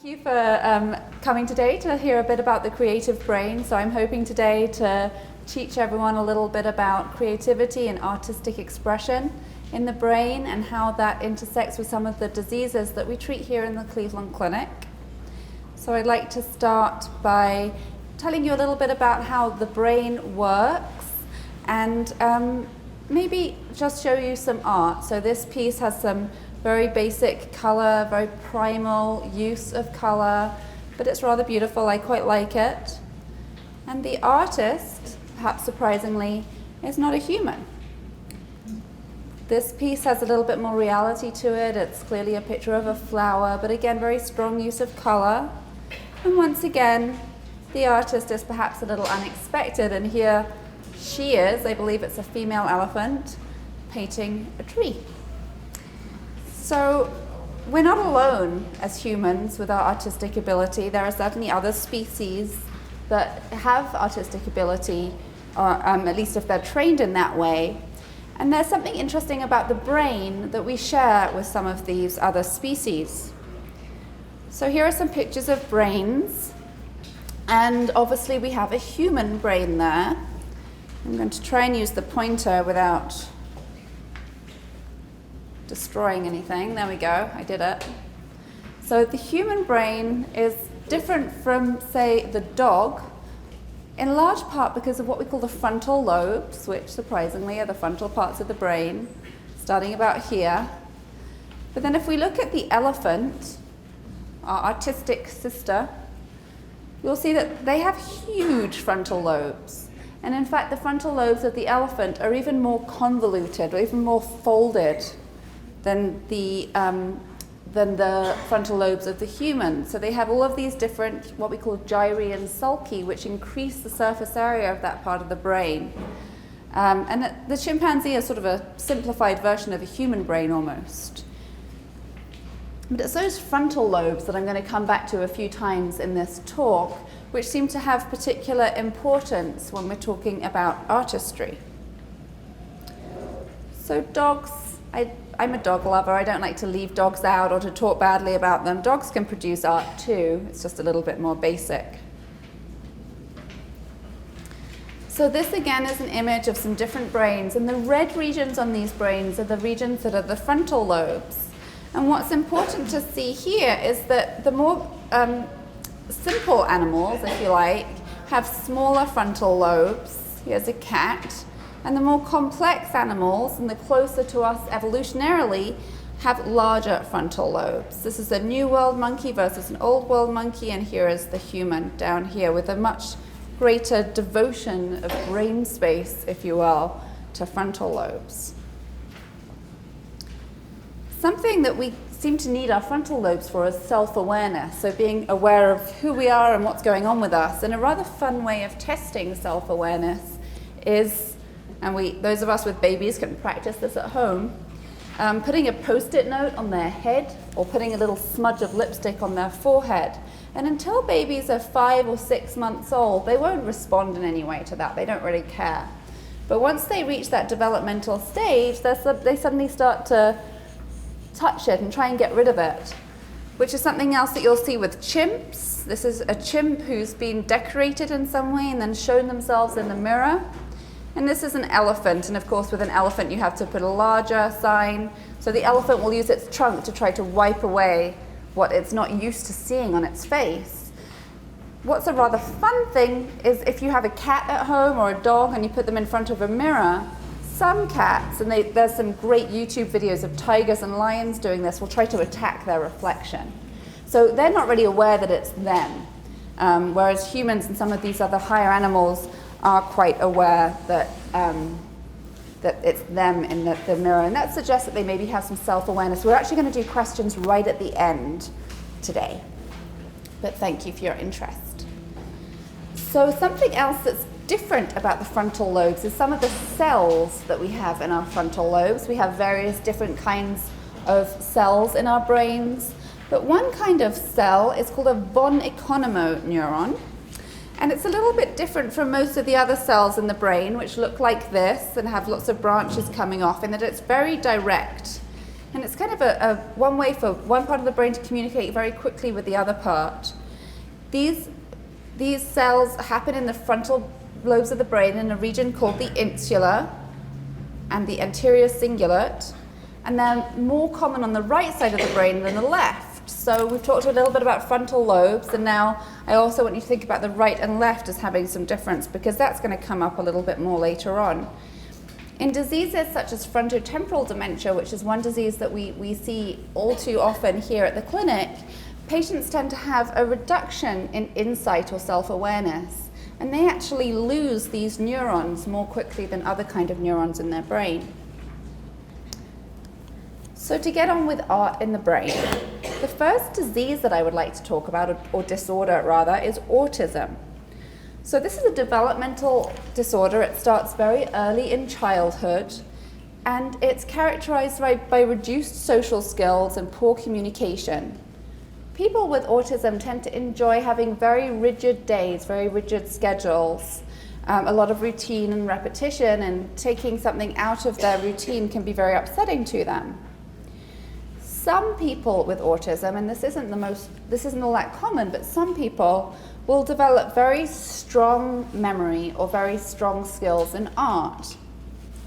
Thank you for coming today to hear a bit about the creative brain. So I'm hoping today to teach everyone a little bit about creativity and artistic expression in the brain and how that intersects with some of the diseases that we treat here in the Cleveland Clinic. So I'd like to start by telling you a little bit about how the brain works and maybe just show you some art. So this piece has some very basic color, very primal use of color, but it's rather beautiful. I quite like it. And the artist, perhaps surprisingly, is not a human. This piece has a little bit more reality to it. It's clearly a picture of a flower, but again, very strong use of color. And once again, the artist is perhaps a little unexpected, and here she is, I believe it's a female elephant, painting a tree. So we're not alone as humans with our artistic ability. There are certainly other species that have artistic ability, or at least if they're trained in that way. And there's something interesting about the brain that we share with some of these other species. So here are some pictures of brains. And obviously we have a human brain there. I'm going to try and use the pointer without destroying anything. There we go, I did it. So the human brain is different from, say, the dog, in large part because of what we call the frontal lobes, which surprisingly are the frontal parts of the brain, starting about here. But then if we look at the elephant, our artistic sister, you'll see that they have huge frontal lobes. And in fact, the frontal lobes of the elephant are even more convoluted, or even more folded than the frontal lobes of the human. So they have all of these different, what we call Gehry and sulci, which increase the surface area of that part of the brain. And the chimpanzee is sort of a simplified version of a human brain almost. But it's those frontal lobes that I'm going to come back to a few times in this talk, which seem to have particular importance when we're talking about artistry. So dogs, I'm a dog lover. I don't like to leave dogs out or to talk badly about them. Dogs can produce art too. It's just a little bit more basic. So this again is an image of some different brains, and the red regions on these brains are the regions that are the frontal lobes. And what's important to see here is that the more simple animals, if you like, have smaller frontal lobes. Here's a cat. And the more complex animals, and the closer to us evolutionarily, have larger frontal lobes. This is a New World monkey versus an Old World monkey, and here is the human down here with a much greater devotion of brain space, if you will, to frontal lobes. Something that we seem to need our frontal lobes for is self-awareness, so being aware of who we are and what's going on with us. And a rather fun way of testing self-awareness is, and those of us with babies can practice this at home, putting a post-it note on their head or putting a little smudge of lipstick on their forehead. And until babies are 5 or 6 months old, they won't respond in any way to that. They don't really care. But once they reach that developmental stage, they suddenly start to touch it and try and get rid of it, which is something else that you'll see with chimps. This is a chimp who's been decorated in some way and then shown themselves in the mirror. And this is an elephant, and of course with an elephant you have to put a larger sign. So the elephant will use its trunk to try to wipe away what it's not used to seeing on its face. What's a rather fun thing is if you have a cat at home or a dog and you put them in front of a mirror, some cats, and there's some great YouTube videos of tigers and lions doing this, will try to attack their reflection. So they're not really aware that it's them, whereas humans and some of these other higher animals are quite aware that it's them in the mirror. And that suggests that they maybe have some self-awareness. We're actually going to do questions right at the end today. But thank you for your interest. So something else that's different about the frontal lobes is some of the cells that we have in our frontal lobes. We have various different kinds of cells in our brains. But one kind of cell is called a von Economo neuron. And it's a little bit different from most of the other cells in the brain, which look like this and have lots of branches coming off, in that it's very direct. And it's kind of a one way for one part of the brain to communicate very quickly with the other part. These cells happen in the frontal lobes of the brain in a region called the insula and the anterior cingulate, and they're more common on the right side of the brain than the left. So we've talked a little bit about frontal lobes, and now I also want you to think about the right and left as having some difference, because that's going to come up a little bit more later on. In diseases such as frontotemporal dementia, which is one disease that we see all too often here at the clinic, patients tend to have a reduction in insight or self-awareness, and they actually lose these neurons more quickly than other kind of neurons in their brain. So to get on with art in the brain, the first disease that I would like to talk about, or disorder rather, is autism. So this is a developmental disorder. It starts very early in childhood, and it's characterized by reduced social skills and poor communication. People with autism tend to enjoy having very rigid days, very rigid schedules, a lot of routine and repetition, and taking something out of their routine can be very upsetting to them. Some people with autism, and this isn't all that common, but some people will develop very strong memory or very strong skills in art.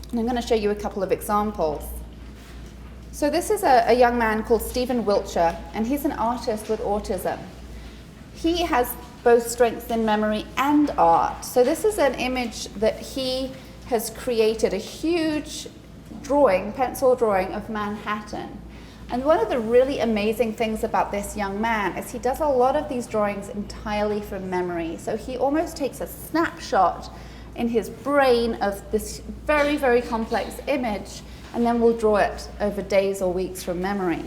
And I'm going to show you a couple of examples. So this is a young man called Stephen Wiltshire, and he's an artist with autism. He has both strengths in memory and art. So this is an image that he has created, a huge drawing, pencil drawing of Manhattan. And one of the really amazing things about this young man is he does a lot of these drawings entirely from memory. So he almost takes a snapshot in his brain of this very, very complex image, and then will draw it over days or weeks from memory.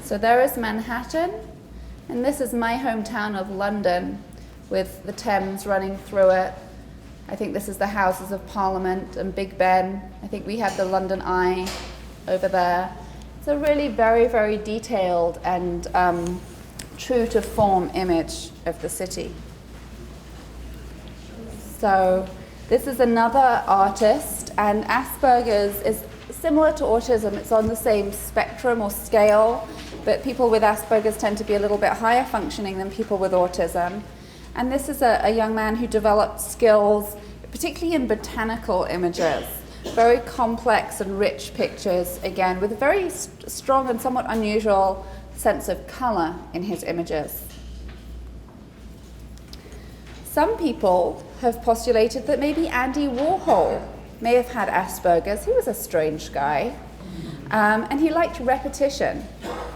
So there is Manhattan, and this is my hometown of London with the Thames running through it. I think this is the Houses of Parliament and Big Ben. I think we have the London Eye over there. It's a really very, very detailed and true to form image of the city. So this is another artist, and Asperger's is similar to autism. It's on the same spectrum or scale, but people with Asperger's tend to be a little bit higher functioning than people with autism. And this is a young man who developed skills, particularly in botanical images. Very complex and rich pictures, again, with a very strong and somewhat unusual sense of color in his images. Some people have postulated that maybe Andy Warhol may have had Asperger's. He was a strange guy, and he liked repetition.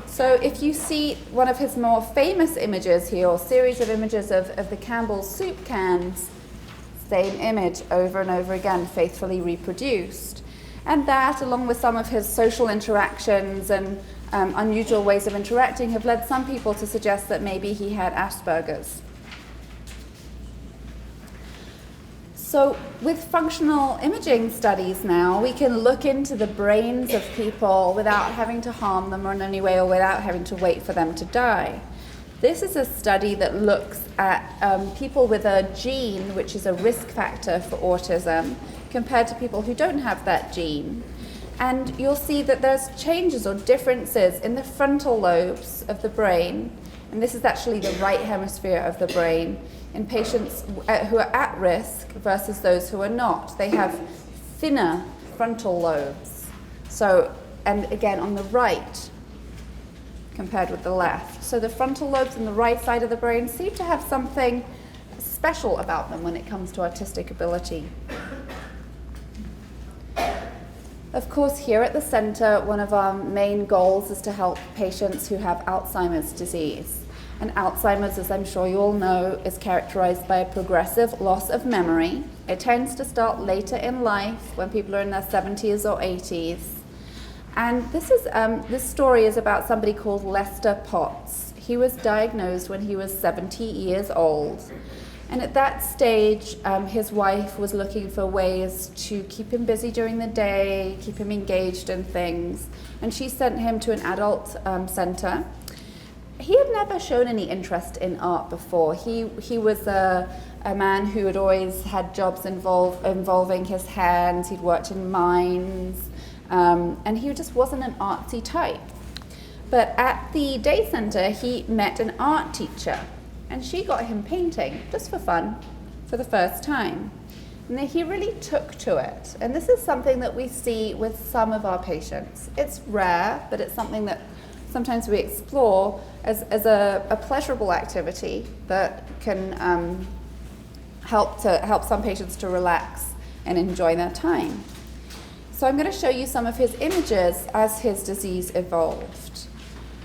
So if you see one of his more famous images here, or series of images of the Campbell's soup cans, same image over and over again, faithfully reproduced. And that, along with some of his social interactions and unusual ways of interacting, have led some people to suggest that maybe he had Asperger's. So with functional imaging studies now, we can look into the brains of people without having to harm them in any way, or without having to wait for them to die. This is a study that looks at people with a gene which is a risk factor for autism compared to people who don't have that gene. And you'll see that there's changes or differences in the frontal lobes of the brain, and this is actually the right hemisphere of the brain, in patients who are at risk versus those who are not. They have thinner frontal lobes. So, and again on the right compared with the left. So the frontal lobes on the right side of the brain seem to have something special about them when it comes to artistic ability. Of course, here at the center, one of our main goals is to help patients who have Alzheimer's disease. And Alzheimer's, as I'm sure you all know, is characterized by a progressive loss of memory. It tends to start later in life, when people are in their 70s or 80s. And this story is about somebody called Lester Potts. He was diagnosed when he was 70 years old. And at that stage, his wife was looking for ways to keep him busy during the day, keep him engaged in things. And she sent him to an adult center. He had never shown any interest in art before. He was a man who had always had jobs involving his hands. He'd worked in mines. And he just wasn't an artsy type. But at the day center, he met an art teacher, and she got him painting, just for fun, for the first time. And then he really took to it. And this is something that we see with some of our patients. It's rare, but it's something that sometimes we explore as a pleasurable activity that can help some patients to relax and enjoy their time. So I'm going to show you some of his images as his disease evolved.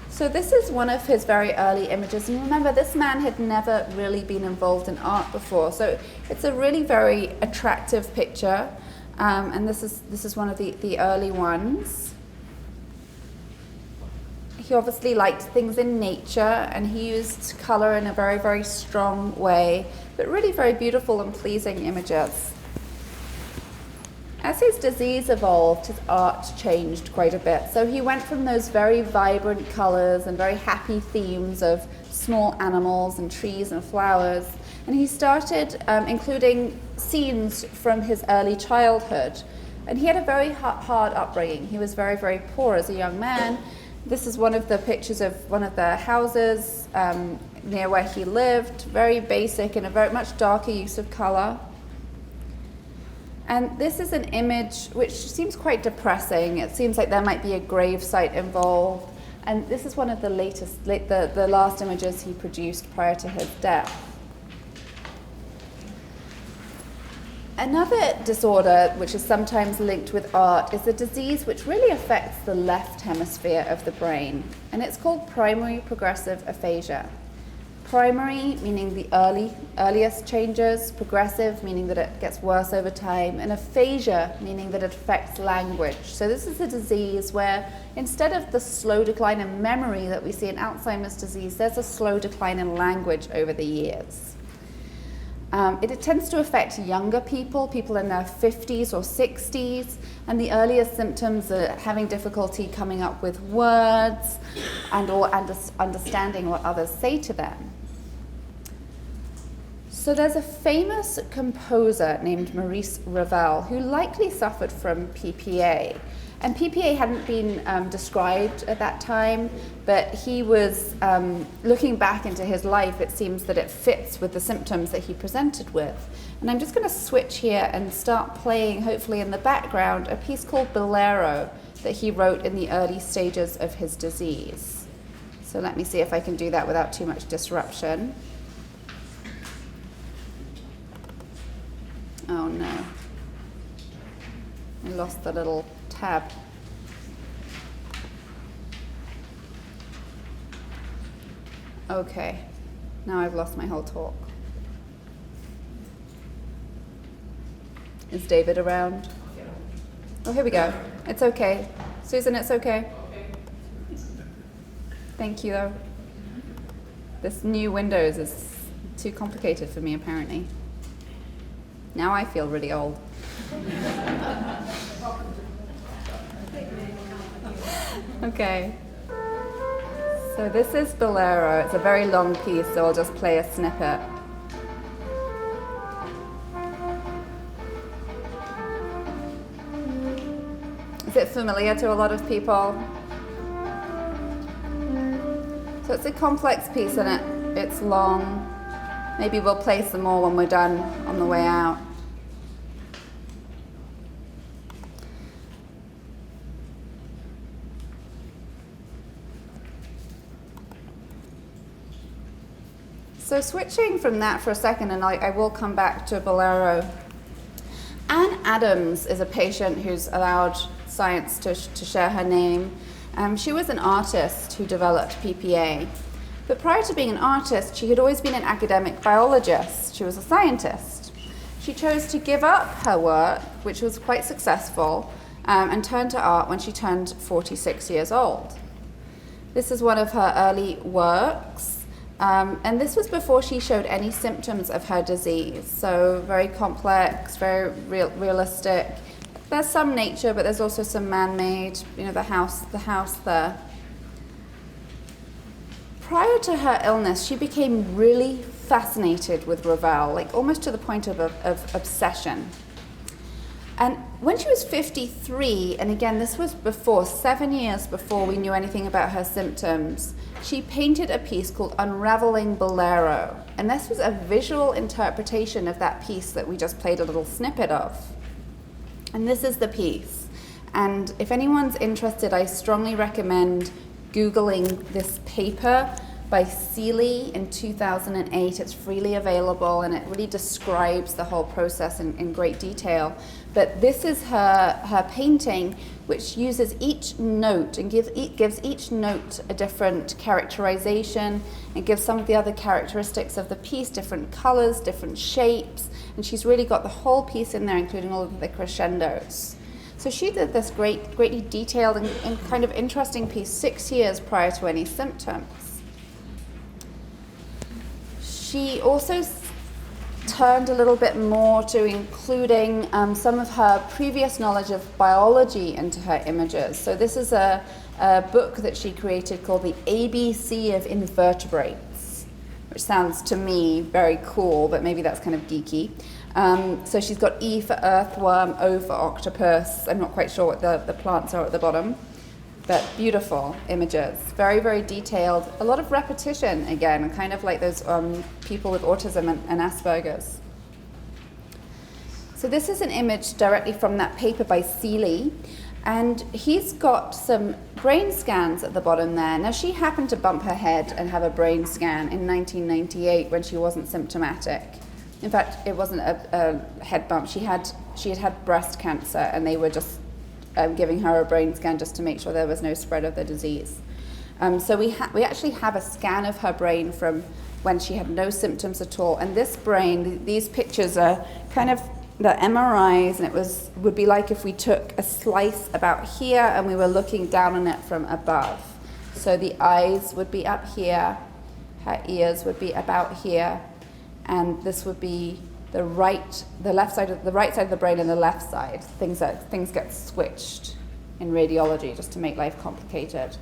So this is one of his very early images, and remember, this man had never really been involved in art before, so it's a really very attractive picture, and this is one of the early ones. He obviously liked things in nature, and he used color in a very, very strong way, but really very beautiful and pleasing images. As his disease evolved, his art changed quite a bit. So he went from those very vibrant colors and very happy themes of small animals and trees and flowers, and he started including scenes from his early childhood. And he had a very hard upbringing. He was very, very poor as a young man. This is one of the pictures of one of the houses near where he lived, very basic and a very much darker use of color. And this is an image which seems quite depressing. It seems like there might be a grave site involved. And this is one of the the last images he produced prior to his death. Another disorder which is sometimes linked with art is a disease which really affects the left hemisphere of the brain. And it's called primary progressive aphasia. Primary meaning the earliest changes, progressive meaning that it gets worse over time, and aphasia meaning that it affects language. So this is a disease where instead of the slow decline in memory that we see in Alzheimer's disease, there's a slow decline in language over the years. It tends to affect younger people in their 50s or 60s, and the earliest symptoms are having difficulty coming up with words and or understanding what others say to them. So there's a famous composer named Maurice Ravel who likely suffered from PPA. And PPA hadn't been described at that time, but he was looking back into his life, it seems that it fits with the symptoms that he presented with. And I'm just going to switch here and start playing, hopefully in the background, a piece called Bolero that he wrote in the early stages of his disease. So let me see if I can do that without too much disruption. Oh no, I lost the little tab. Okay, now I've lost my whole talk. Is David around? Oh, here we go. It's okay. Susan, it's okay. Thank you, though. This new Windows is too complicated for me, apparently. Now I feel really old. Okay. So this is Bolero. It's a very long piece, so I'll just play a snippet. Is it familiar to a lot of people? So it's a complex piece and it's long. Maybe we'll play some more when we're done on the way out. So switching from that for a second, and I will come back to Bolero. Ann Adams is a patient who's allowed science to share her name. She was an artist who developed PPA. But prior to being an artist, she had always been an academic biologist. She was a scientist. She chose to give up her work, which was quite successful, and turn to art when she turned 46 years old. This is one of her early works, and this was before she showed any symptoms of her disease. So very complex, very realistic. There's some nature, but there's also some man-made, the house there. Prior to her illness, she became really fascinated with Ravel, like almost to the point of obsession. And when she was 53, and again, this was 7 years before we knew anything about her symptoms, she painted a piece called Unraveling Bolero. And this was a visual interpretation of that piece that we just played a little snippet of. And this is the piece. And if anyone's interested, I strongly recommend Googling this paper by Seeley in 2008. It's freely available, and it really describes the whole process in great detail. But this is her painting, which uses each note and gives each note a different characterization, and gives some of the other characteristics of the piece, different colors, different shapes, and she's really got the whole piece in there, including all of the crescendos. So she did this greatly detailed and kind of interesting piece 6 years prior to any symptoms. She also turned a little bit more to including some of her previous knowledge of biology into her images. So this is a book that she created called the ABC of Invertebrates, which sounds to me very cool, but maybe that's kind of geeky. So she's got E for earthworm, O for octopus. I'm not quite sure what the plants are at the bottom. But beautiful images, very, very detailed. A lot of repetition, again, kind of like those people with autism and Aspergers. So this is an image directly from that paper by Seeley. And he's got some brain scans at the bottom there. Now, she happened to bump her head and have a brain scan in 1998 when she wasn't symptomatic. In fact, it wasn't a head bump. She had breast cancer, and they were just giving her a brain scan just to make sure there was no spread of the disease. So we actually have a scan of her brain from when she had no symptoms at all. And this brain, these pictures are kind of the MRIs, and would be like if we took a slice about here and we were looking down on it from above. So the eyes would be up here, her ears would be about here, and this would be the right side of the brain and the left side. Things get switched in radiology just to make life complicated.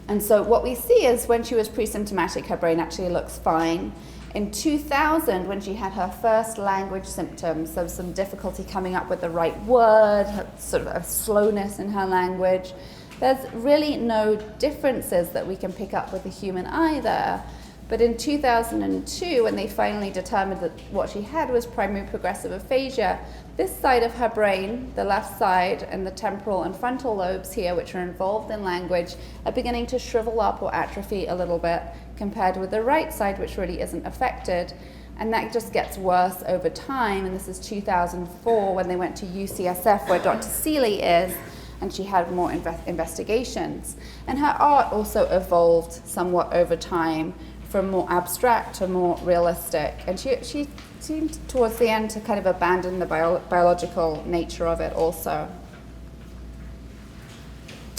And so what we see is when she was pre-symptomatic, her brain actually looks fine. In 2000, when she had her first language symptoms, there was some difficulty coming up with the right word, sort of a slowness in her language. There's really no differences that we can pick up with the human eye there. But in 2002, when they finally determined that what she had was primary progressive aphasia, this side of her brain, the left side, and the temporal and frontal lobes here, which are involved in language, are beginning to shrivel up or atrophy a little bit compared with the right side, which really isn't affected. And that just gets worse over time. And this is 2004 when they went to UCSF, where Dr. Seeley is, and she had more investigations. And her art also evolved somewhat over time, from more abstract to more realistic. And she seemed towards the end to kind of abandon the biological nature of it also.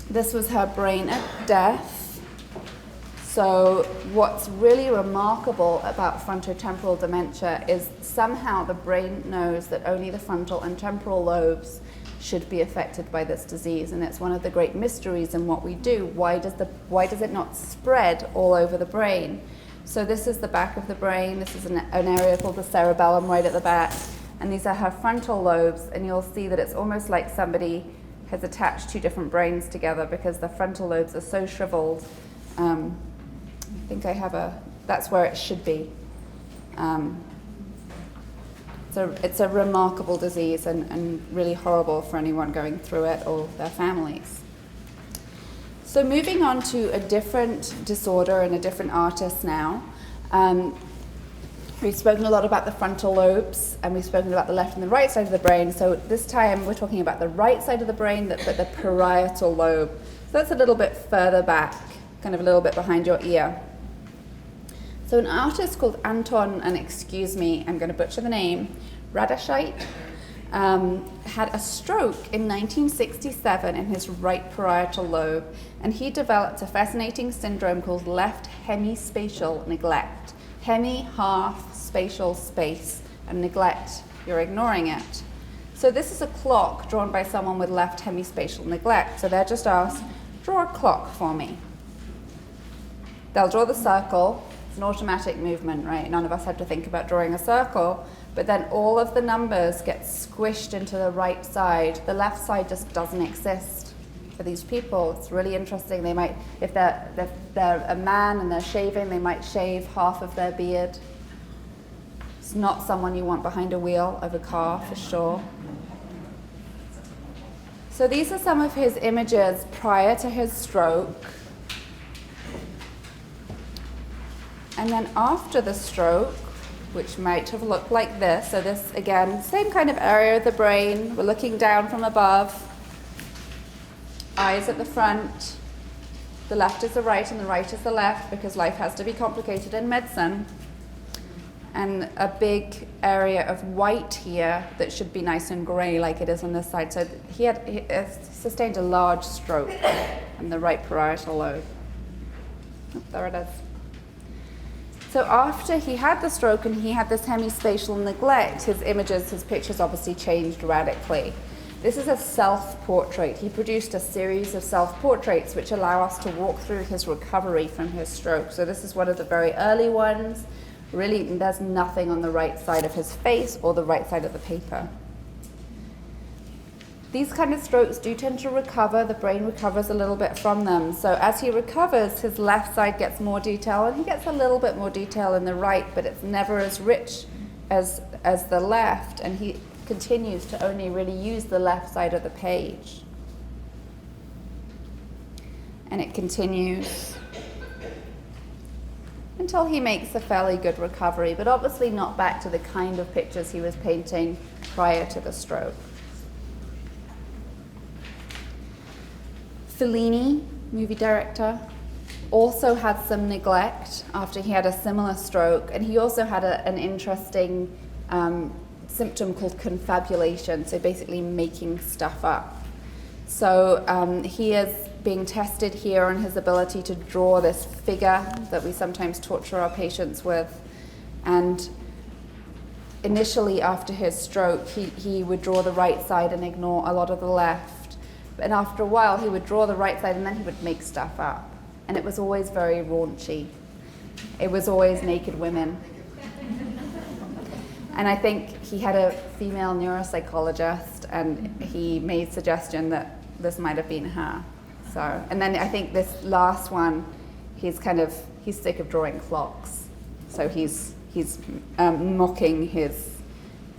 This was her brain at death. So what's really remarkable about frontotemporal dementia is somehow the brain knows that only the frontal and temporal lobes should be affected by this disease, and it's one of the great mysteries in what we do. Why does it not spread all over the brain? So this is the back of the brain. This is an area called the cerebellum right at the back. And these are her frontal lobes. And you'll see that it's almost like somebody has attached two different brains together because the frontal lobes are so shriveled. I think I have that's where it should be. So it's a remarkable disease and really horrible for anyone going through it or their families. So moving on to a different disorder and a different artist now. We've spoken a lot about the frontal lobes, and we've spoken about the left and the right side of the brain. So this time we're talking about the right side of the brain, but the parietal lobe. So that's a little bit further back, kind of a little bit behind your ear. So an artist called Anton, and excuse me, I'm going to butcher the name, Radashite, had a stroke in 1967 in his right parietal lobe, and he developed a fascinating syndrome called left hemispatial neglect. Hemi, half, spatial, space, and neglect, you're ignoring it. So this is a clock drawn by someone with left hemispatial neglect. So they're just asked, draw a clock for me. They'll draw the circle, It's an automatic movement, right? None of us had to think about drawing a circle, but then all of the numbers get squished into the right side. The left side just doesn't exist for these people. It's really interesting. They might, if they're a man and they're shaving, they might shave half of their beard. It's not someone you want behind a wheel of a car, for sure. So these are some of his images prior to his stroke. And then after the stroke, which might have looked like this. So this, again, same kind of area of the brain. We're looking down from above. Eyes at the front. The left is the right and the right is the left, because life has to be complicated in medicine. And a big area of white here that should be nice and grey like it is on this side. So he sustained a large stroke in the right parietal lobe. Oh, there it is. So after he had the stroke and he had this hemispatial neglect, his images, his pictures obviously changed radically. This is a self-portrait. He produced a series of self-portraits which allow us to walk through his recovery from his stroke. So this is one of the very early ones. Really, there's nothing on the right side of his face or the right side of the paper. These kind of strokes do tend to recover. The brain recovers a little bit from them. So as he recovers, his left side gets more detail, and he gets a little bit more detail in the right, but it's never as rich as the left, and he continues to only really use the left side of the page. And it continues until he makes a fairly good recovery, but obviously not back to the kind of pictures he was painting prior to the stroke. Fellini, movie director, also had some neglect after he had a similar stroke, and he also had an interesting symptom called confabulation, so basically making stuff up. So he is being tested here on his ability to draw this figure that we sometimes torture our patients with. And initially after his stroke, he would draw the right side and ignore a lot of the left. And after a while, he would draw the right side and then he would make stuff up. And it was always very raunchy. It was always naked women. And I think he had a female neuropsychologist, and he made suggestion that this might have been her. So, and then I think this last one, he's sick of drawing clocks. So he's mocking his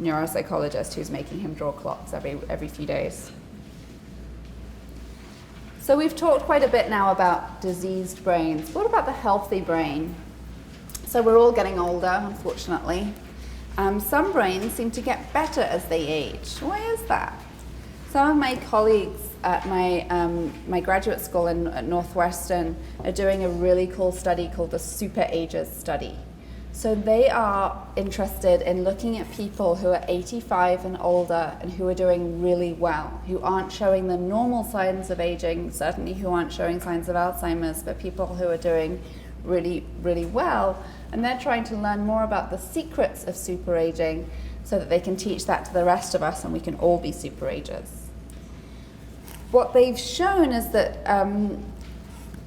neuropsychologist who's making him draw clocks every few days. So we've talked quite a bit now about diseased brains. What about the healthy brain? So we're all getting older, unfortunately. Some brains seem to get better as they age. Why is that? Some of my colleagues at my graduate school at Northwestern are doing a really cool study called the Super Ages Study. So they are interested in looking at people who are 85 and older and who are doing really well, who aren't showing the normal signs of aging, certainly who aren't showing signs of Alzheimer's, but people who are doing really, really well. And they're trying to learn more about the secrets of super aging so that they can teach that to the rest of us and we can all be super agers. What they've shown is that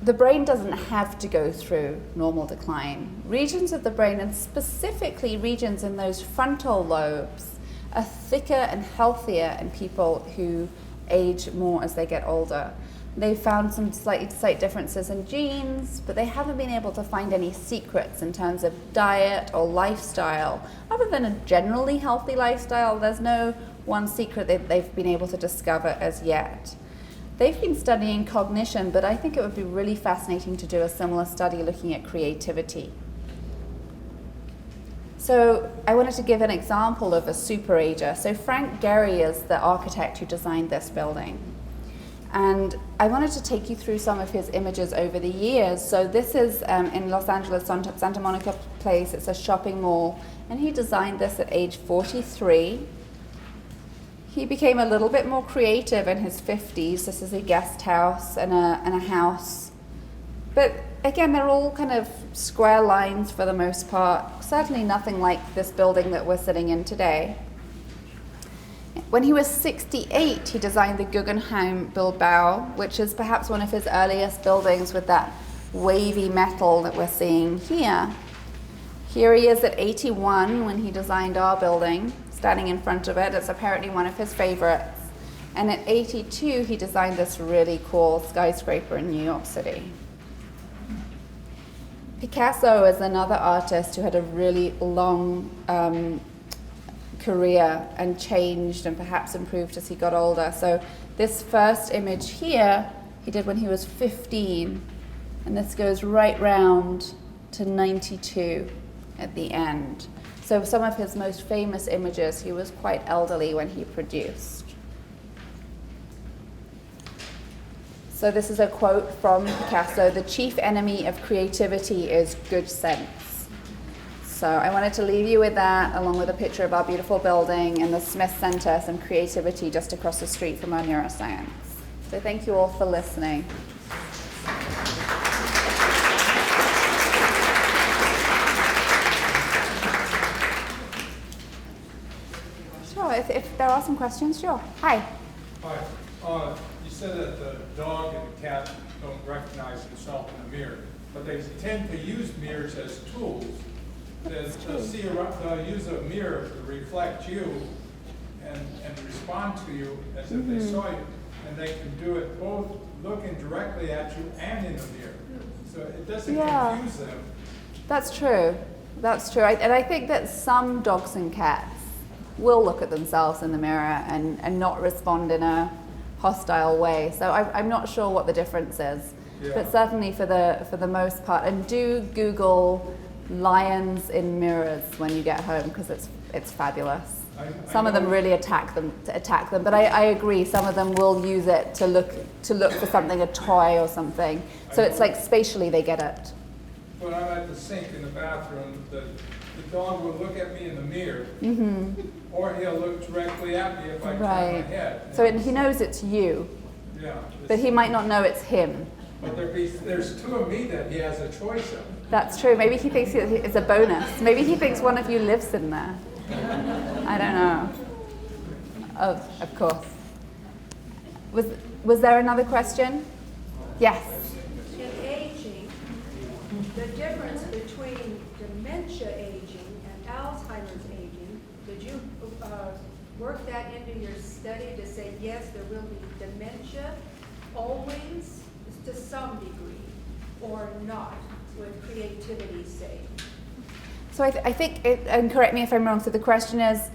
the brain doesn't have to go through normal decline. Regions of the brain, and specifically regions in those frontal lobes, are thicker and healthier in people who age more as they get older. They've found some slight differences in genes, but they haven't been able to find any secrets in terms of diet or lifestyle. Other than a generally healthy lifestyle, there's no one secret that they've been able to discover as yet. They've been studying cognition, but I think it would be really fascinating to do a similar study looking at creativity. So I wanted to give an example of a superager. So Frank Gehry is the architect who designed this building. And I wanted to take you through some of his images over the years. So this is in Los Angeles, Santa Monica Place. It's a shopping mall. And he designed this at age 43. He became a little bit more creative in his 50s. This is a guest house and a house. But again, they're all kind of square lines for the most part. Certainly nothing like this building that we're sitting in today. When he was 68, he designed the Guggenheim Bilbao, which is perhaps one of his earliest buildings with that wavy metal that we're seeing here. Here he is at 81 when he designed our building, standing in front of it. It's apparently one of his favorites. And at 82, he designed this really cool skyscraper in New York City. Picasso is another artist who had a really long career and changed and perhaps improved as he got older. So this first image here, he did when he was 15, and this goes right round to 92 at the end. So some of his most famous images, he was quite elderly when he produced. So this is a quote from Picasso: "The chief enemy of creativity is good sense." So I wanted to leave you with that, along with a picture of our beautiful building and the Smith Center, some creativity just across the street from our neuroscience. So thank you all for listening. Sure, if there are some questions, sure. Hi. Hi. You said that the dog and the cat don't recognize themselves in the mirror, but they tend to use mirrors as tools. They'll use a mirror to reflect you and respond to you as if they saw you. And they can do it both looking directly at you and in the mirror. So it doesn't confuse them. That's true. That's true. And I think that some dogs and cats will look at themselves in the mirror and not respond in a hostile way. So I'm not sure what the difference is. Yeah. But certainly for the most part. And do Google lions in mirrors when you get home, because it's fabulous. Some of them really attack them, but I agree, some of them will use it to look for something, a toy or something. So it's like spatially they get it. When I'm at the sink in the bathroom, the dog will look at me in the mirror, or he'll look directly at me if I turn my head. So he knows it's you, but he might not know it's him. But there's two of me that he has a choice of. That's true. Maybe he thinks it's a bonus. Maybe he thinks one of you lives in there. I don't know. Oh, of course. Was there another question? Yes. In aging, the difference between dementia aging and Alzheimer's aging, did you work that into your study to say, yes, there will be dementia always to some degree, or not, with creativity's sake? So I think, and correct me if I'm wrong, so the question is,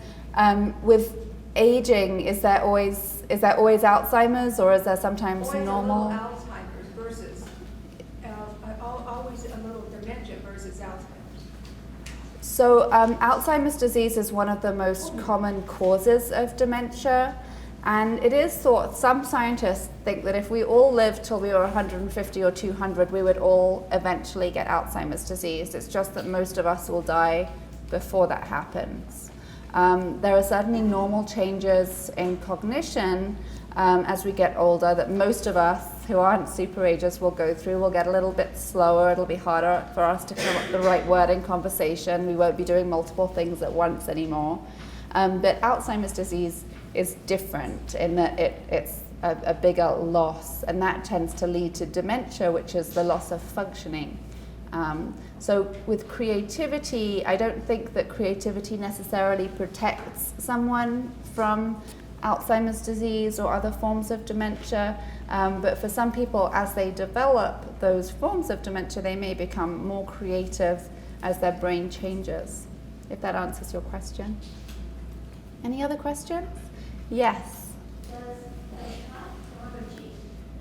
with aging, is there always Alzheimer's, or is there sometimes always normal? Always a little Alzheimer's versus, always a little dementia versus Alzheimer's. So Alzheimer's disease is one of the most common causes of dementia. And it is thought, some scientists think that if we all lived till we were 150 or 200, we would all eventually get Alzheimer's disease. It's just that most of us will die before that happens. There are certainly normal changes in cognition as we get older that most of us who aren't super agers will go through. We'll get a little bit slower. It'll be harder for us to come up with the right word in conversation. We won't be doing multiple things at once anymore. But Alzheimer's disease is different in that it's a bigger loss, and that tends to lead to dementia, which is the loss of functioning. So with creativity, I don't think that creativity necessarily protects someone from Alzheimer's disease or other forms of dementia, but for some people, as they develop those forms of dementia, they may become more creative as their brain changes, if that answers your question. Any other questions? Yes. Does a child prodigy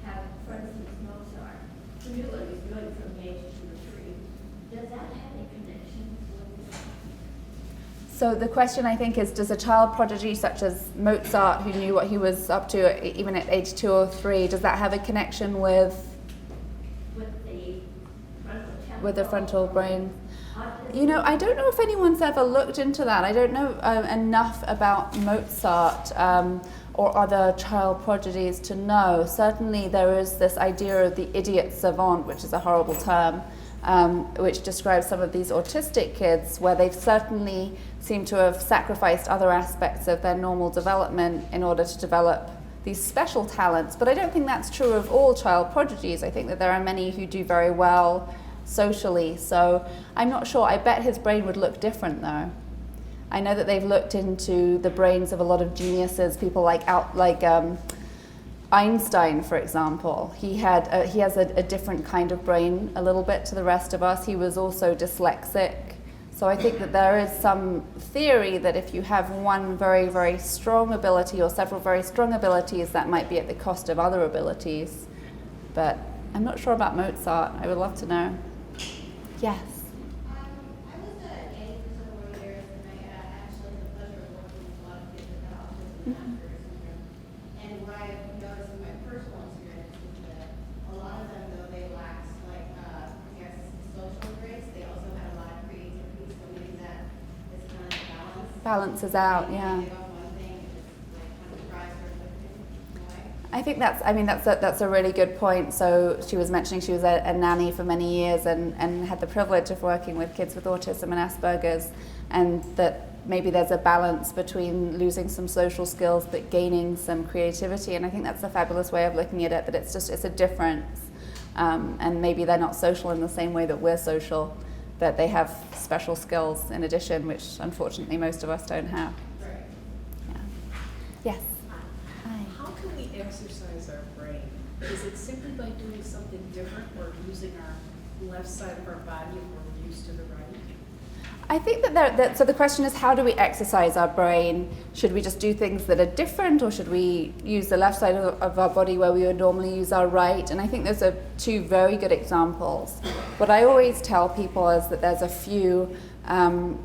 have, for instance, Mozart, who knew what he was doing from the age of 2 or 3? Does that have any connection with? So the question, I think, is, does a child prodigy such as Mozart, who knew what he was up to even at age 2 or 3, does that have a connection with the frontal brain? You know, I don't know if anyone's ever looked into that. I don't know enough about Mozart or other child prodigies to know. Certainly there is this idea of the idiot savant, which is a horrible term, which describes some of these autistic kids where they've certainly seemed to have sacrificed other aspects of their normal development in order to develop these special talents. But I don't think that's true of all child prodigies. I think that there are many who do very well socially. So I'm not sure. I bet his brain would look different though. I know that they've looked into the brains of a lot of geniuses, people like Einstein, for example. He has a different kind of brain a little bit to the rest of us. He was also dyslexic. So I think that there is some theory that if you have one very, very strong ability or several very strong abilities, that might be at the cost of other abilities. But I'm not sure about Mozart. I would love to know. Yes. I was a nanny for several years, and I actually had the pleasure of working with a lot of kids with autism and Aspergers syndrome. And what I've noticed in my personal experience is that a lot of them, though they lacked, like, I guess, social traits, they also had a lot of creativity. So maybe that is kind of balance. Balances out, yeah. They go one thing and just like kind of tries for another thing in a way. I think that's a really good point. So she was mentioning she was a nanny for many years and had the privilege of working with kids with autism and Aspergers, and that maybe there's a balance between losing some social skills but gaining some creativity. And I think that's a fabulous way of looking at it, that it's a difference. And maybe they're not social in the same way that we're social, but they have special skills in addition, which unfortunately most of us don't have. Right. Yeah. Yes. Hi. How can we exercise our brain? Is it simply by doing something different or using our left side of our body if we're used to the right? I think that so the question is, how do we exercise our brain? Should we just do things that are different, or should we use the left side of our body where we would normally use our right? And I think those are two very good examples. What I always tell people is that there's a few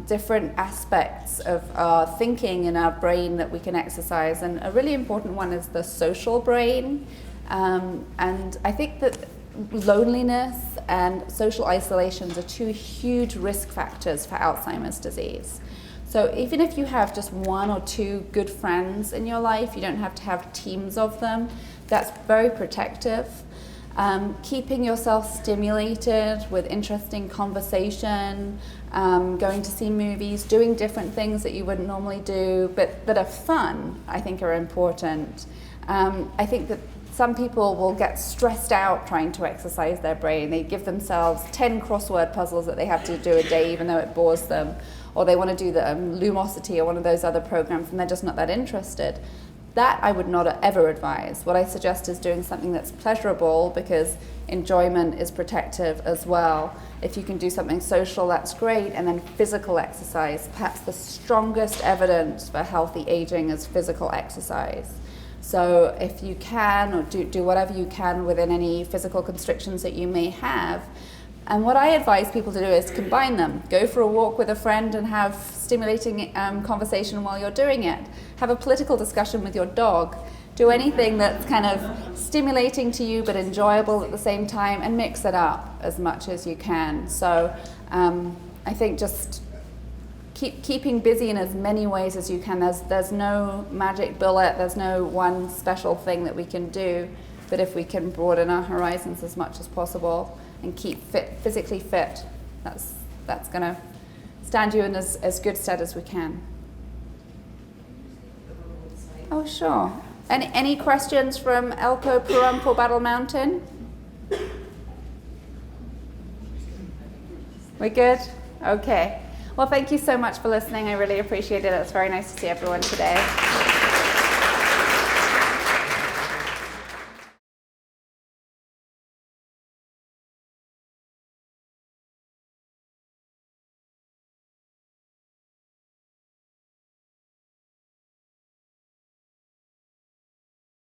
different aspects of our thinking in our brain that we can exercise, and a really important one is the social brain. And I think that loneliness and social isolations are two huge risk factors for Alzheimer's disease. So even if you have just one or two good friends in your life, you don't have to have teams of them, that's very protective. Keeping yourself stimulated with interesting conversation, going to see movies, doing different things that you wouldn't normally do, but are fun, I think are important. I think that some people will get stressed out trying to exercise their brain. They give themselves 10 crossword puzzles that they have to do a day even though it bores them. Or they want to do the Lumosity or one of those other programs and they're just not that interested. That I would not ever advise. What I suggest is doing something that's pleasurable, because enjoyment is protective as well. If you can do something social, that's great. And then physical exercise. Perhaps the strongest evidence for healthy aging is physical exercise. So if you can, or do whatever you can within any physical constrictions that you may have. And what I advise people to do is combine them. Go for a walk with a friend and have stimulating conversation while you're doing it. Have a political discussion with your dog. Do anything that's kind of stimulating to you but enjoyable at the same time, and mix it up as much as you can. So I think just keeping busy in as many ways as you can. There's no magic bullet, there's no one special thing that we can do, but if we can broaden our horizons as much as possible and keep physically fit, that's going to stand you in as good stead as we can. Oh, sure. Any questions from Elko, Pahrump, or Battle Mountain? We good? Okay. Well, thank you so much for listening. I really appreciate it. It's very nice to see everyone today.